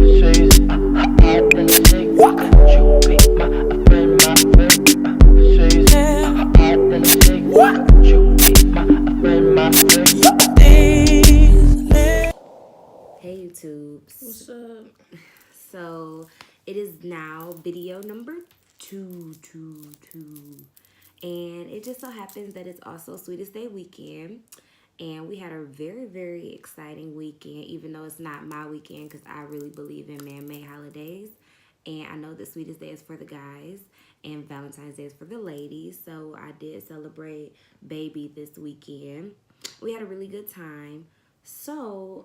Hey YouTube. What's up? So it is now video number two. And it just so happens that it's also Sweetest Day weekend. And we had a very, very exciting weekend, even though it's not my weekend because I really believe in man-made holidays. And I know the Sweetest Day is for the guys and Valentine's Day is for the ladies. So I did celebrate baby this weekend. We had a really good time. So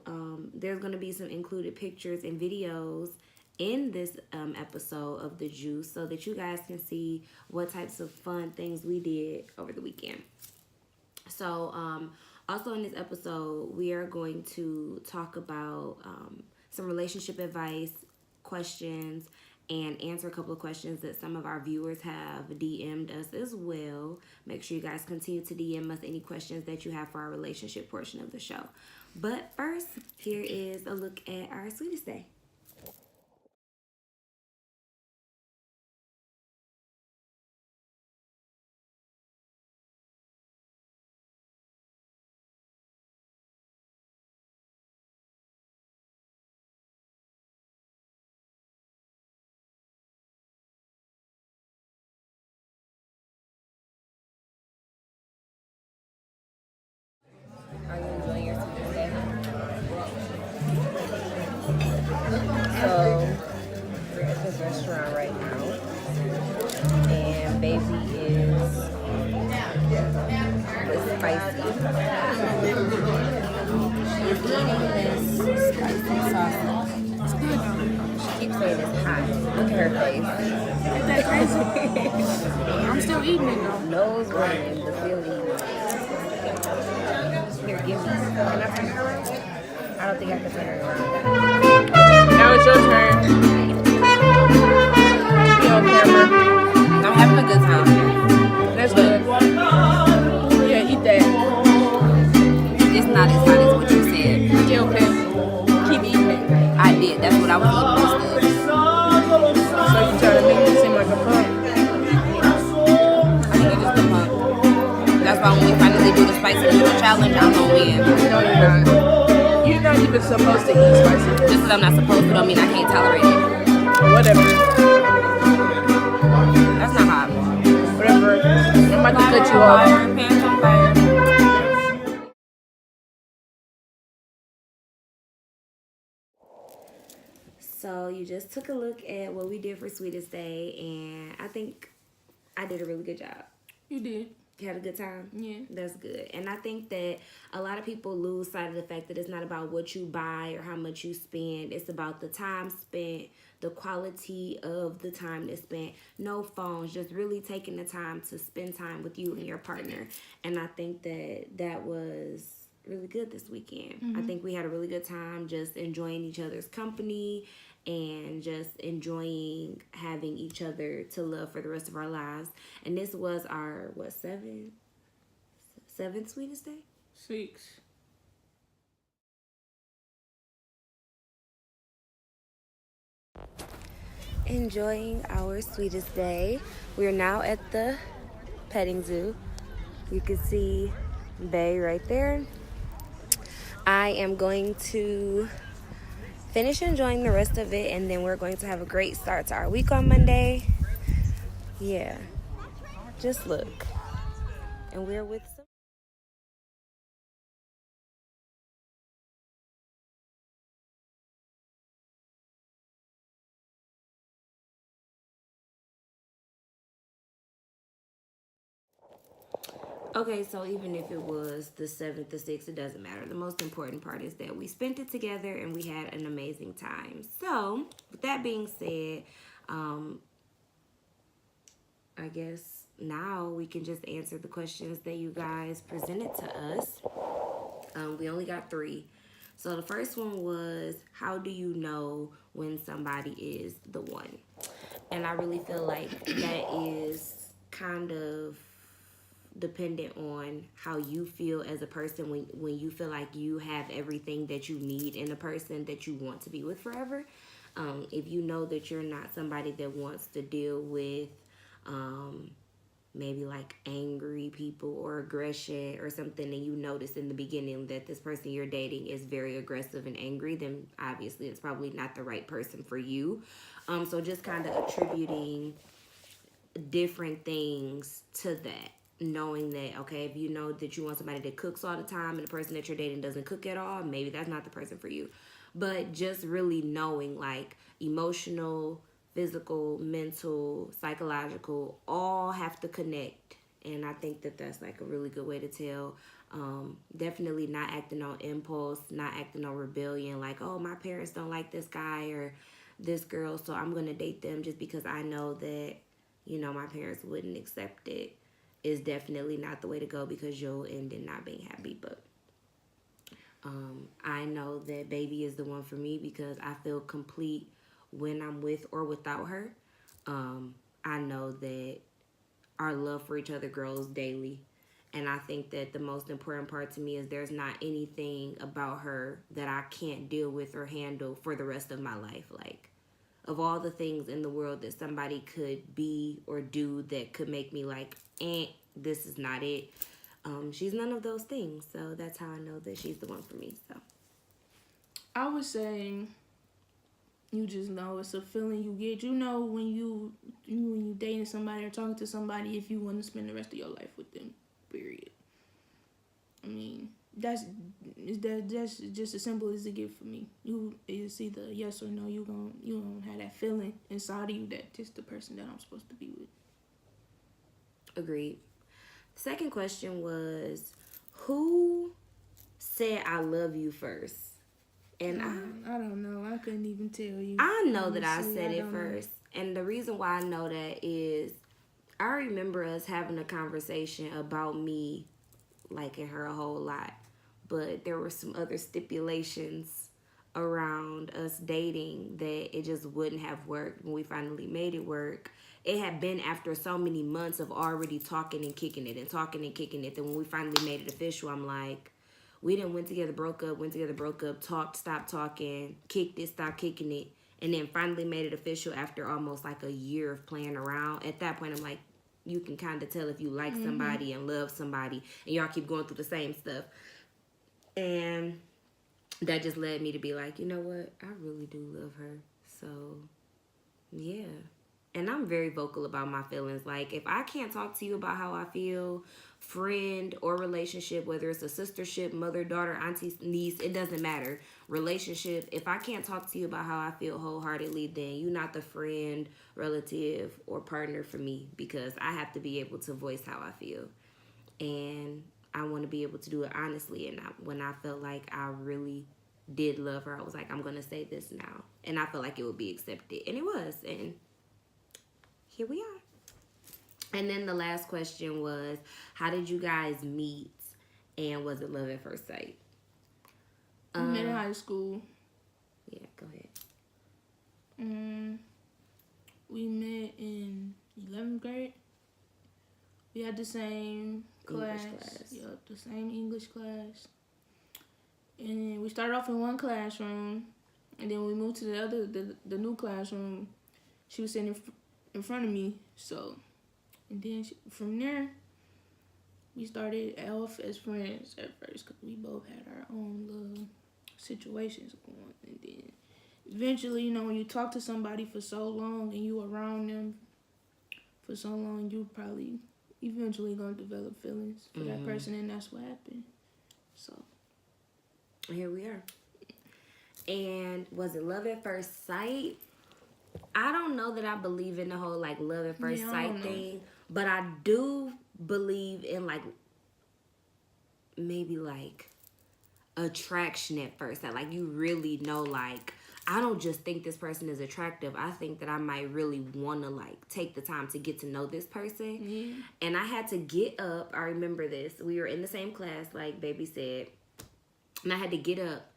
there's going to be some included pictures and videos in this episode of The Juice so that you guys can see what types of fun things we did over the weekend. So also in this episode, we are going to talk about some relationship advice, questions, and answer a couple of questions that some of our viewers have DM'd us as well. Make sure you guys continue to DM us any questions that you have for our relationship portion of the show. But first, here is a look at our Sweetest Day. Are you enjoying your Sweetest Day? So, we're at this restaurant right now, and baby is spicy. She's eating this spicy sausage. It's good though. She keeps saying it's hot. Look at her face. Ain't that crazy? I'm still eating it though. Nose running, but still eating. Here, give me. Can I turn her around? I don't think I can turn her around. Now it's your turn. Be on camera. I'm having a good time. That's good. Yeah, eat that. It's not as hot as what you said. Yeah, okay. Keep eating it. I did. That's what I was eating instead. So you try to make me seem like a punk. I think you're just a punk. That's why when we finally do the spicy noodle challenge, I'm gonna win. No, you're not. You're not even supposed to eat spicy. Just because I'm not supposed to don't mean I can't tolerate it. Whatever. That's not hot. Whatever. I'm about to cut you off. Fire, pants on fire. So you just took a look at what we did for Sweetest Day, and I think I did a really good job. You did. You had a good time? Yeah. That's good. And I think that a lot of people lose sight of the fact that it's not about what you buy or how much you spend. It's about the time spent, the quality of the time that's spent. No phones, just really taking the time to spend time with you and your partner. And I think that that was really good this weekend. Mm-hmm. I think we had a really good time just enjoying each other's company and just enjoying having each other to love for the rest of our lives. And this was our, what, seventh Sweetest Day? 6. Enjoying our Sweetest Day. We are now at the petting zoo. You can see Bay right there. I am going to finish enjoying the rest of it, and then we're going to have a great start to our week on Monday. Yeah, just look. And we're with some. Okay, so even if it was the 7th, the 6th, it doesn't matter. The most important part is that we spent it together and we had an amazing time. So, with that being said, I guess now we can just answer the questions that you guys presented to us. We only got 3. So the first one was, how do you know when somebody is the one? And I really feel like that is kind of dependent on how you feel as a person when you feel like you have everything that you need in a person that you want to be with forever. If you know that you're not somebody that wants to deal with maybe like angry people or aggression or something, and you notice in the beginning that this person you're dating is very aggressive and angry, then obviously it's probably not the right person for you. So just kind of attributing different things to that, knowing that, okay, if you know that you want somebody that cooks all the time and the person that you're dating doesn't cook at all, maybe that's not the person for you. But just really knowing, like, emotional, physical, mental, psychological, all have to connect. And I think that that's like a really good way to tell. Definitely not acting on impulse, not acting on rebellion, like, oh, my parents don't like this guy or this girl, so I'm gonna date them just because I know that, you know, my parents wouldn't accept it, is definitely not the way to go, because you'll end in not being happy. But I know that baby is the one for me because I feel complete when I'm with or without her. I know that our love for each other grows daily. And I think that the most important part to me is there's not anything about her that I can't deal with or handle for the rest of my life. Like, of all the things in the world that somebody could be or do that could make me like, this is not it. She's none of those things. So that's how I know that she's the one for me. So I would say you just know it's a feeling you get. You know when you dating somebody or talking to somebody, if you want to spend the rest of your life with them. Period. I mean, that's just as simple as it get for me. It's either yes or no. You gonna have that feeling inside of you that this the person that I'm supposed to be with. agreed. Second question was, who said I love you first? And I don't know. I couldn't even tell you. I know that I Honestly, said it don't know. first. And the reason why I know that is I remember us having a conversation about me liking her a whole lot. But there were some other stipulations around us dating that it just wouldn't have worked. When we finally made it work, it had been after so many months of already talking and kicking it and talking and kicking it, that when we finally made it official, I'm like, we didn't went together, broke up, talked, stopped talking, kicked it, stopped kicking it, and then finally made it official after almost like a year of playing around. At that point, I'm like, you can kind of tell if you like somebody and love somebody, and y'all keep going through the same stuff. And that just led me to be like, you know what? I really do love her. So, yeah. And I'm very vocal about my feelings. Like, if I can't talk to you about how I feel, friend or relationship, whether it's a sistership, mother, daughter, auntie, niece, it doesn't matter. Relationship, if I can't talk to you about how I feel wholeheartedly, then you're not the friend, relative, or partner for me, because I have to be able to voice how I feel. And I want to be able to do it honestly. And when I felt like I really did love her, I was like, I'm going to say this now. And I felt like it would be accepted. And it was. And here we are. And then the last question was, how did you guys meet? And was it love at first sight? We met in high school. Yeah, go ahead. We met in 11th grade. We had the same class. English class. Yup, the same English class. And we started off in one classroom, and then we moved to the new classroom. She was sitting in front of me, so, and then from there, we started off as friends at first, because we both had our own little situations going. And then eventually, you know, when you talk to somebody for so long and you around them for so long, you probably eventually gonna develop feelings for that person, and that's what happened. So Here we are. And was it love at first sight? I don't know that I believe in the whole like love at first Yeah, I sight don't know. thing, but I do believe in like maybe like attraction at first sight. Like, you really know, like, I don't just think this person is attractive. I think that I might really want to like take the time to get to know this person. yeah. And I had to get up. I remember this. We were in the same class, like Baby said. And I had to get up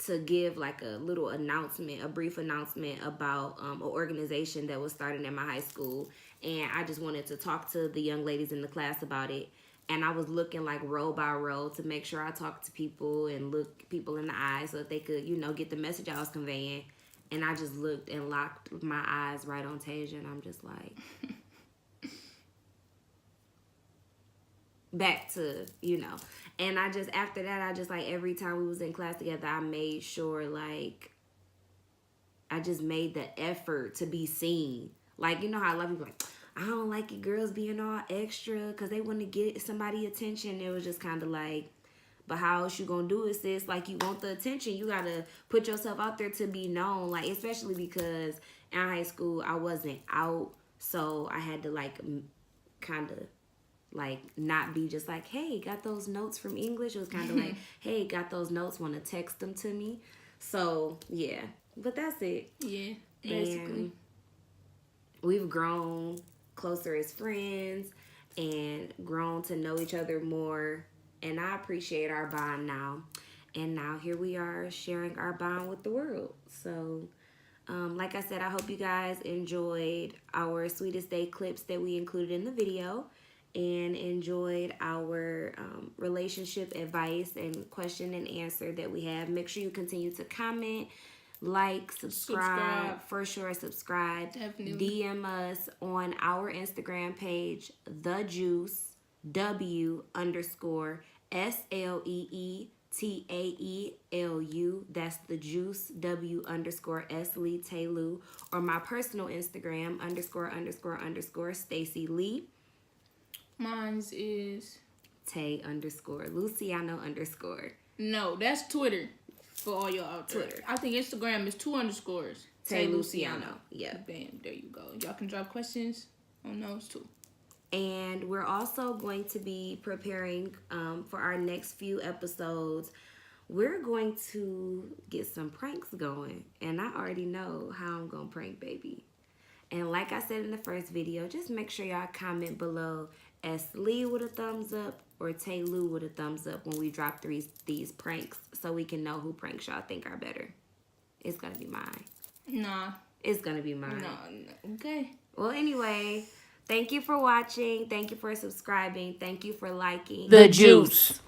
to give like a little announcement, a brief announcement about an organization that was starting at my high school. And I just wanted to talk to the young ladies in the class about it. And I was looking like row by row to make sure I talked to people and look people in the eyes so that they could, you know, get the message I was conveying. And I just looked and locked my eyes right on Tasia, and I'm just like, back to, And I just, after that, I just, like, every time we was in class together, I made sure, like, I just made the effort to be seen. Like, you know how a lot of people like, I don't like it, girls being all extra because they want to get somebody attention. It was just kind of like, but how else you gonna do it, sis? Like, you want the attention, you gotta put yourself out there to be known. Like, especially because in high school I wasn't out, so I had to like kind of like not be just like, hey, got those notes from English. It was kind of like, hey, got those notes, want to text them to me. So yeah, but that's it. Yeah, basically. And we've grown closer as friends and grown to know each other more. And I appreciate our bond now. And now here we are sharing our bond with the world. So, like I said, I hope you guys enjoyed our Sweetest Day clips that we included in the video and enjoyed our relationship advice and question and answer that we have. Make sure you continue to comment, like, subscribe. For sure, subscribe. Definitely. DM us on our Instagram page, thejuice_SLEETAELU. That's the juice W_S_Lee or my personal Instagram ___ Stacy Lee. Mine's is Tay_Luciano_. No, that's Twitter for all y'all out there. Twitter. I think Instagram is 2 underscores. Tay Luciano. Yeah. Bam, there you go. Y'all can drop questions on those too. And we're also going to be preparing for our next few episodes. We're going to get some pranks going. And I already know how I'm going to prank baby. And like I said in the first video, just make sure y'all comment below S. Lee with a thumbs up or Tay Lou with a thumbs up when we drop these pranks so we can know who pranks y'all think are better. It's going to be mine. Nah. It's going to be mine. No. Okay. Well, anyway, thank you for watching. Thank you for subscribing. Thank you for liking. The juice.